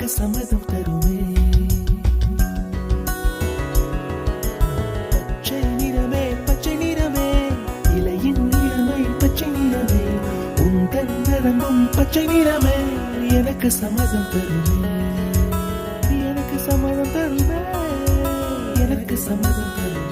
எனக்கு சம்மதம் தருமே. பச்சை நிறமே பச்சை நிறமே, இலையின் நிறமை பச்சை நிறமே, உந்தன் நிறமும் பச்சை நிறமே, எனக்கு சம்மதம் தருமே. எனக்கு சம்மதம் தருமே, எனக்கு சம்மதம் தருமே.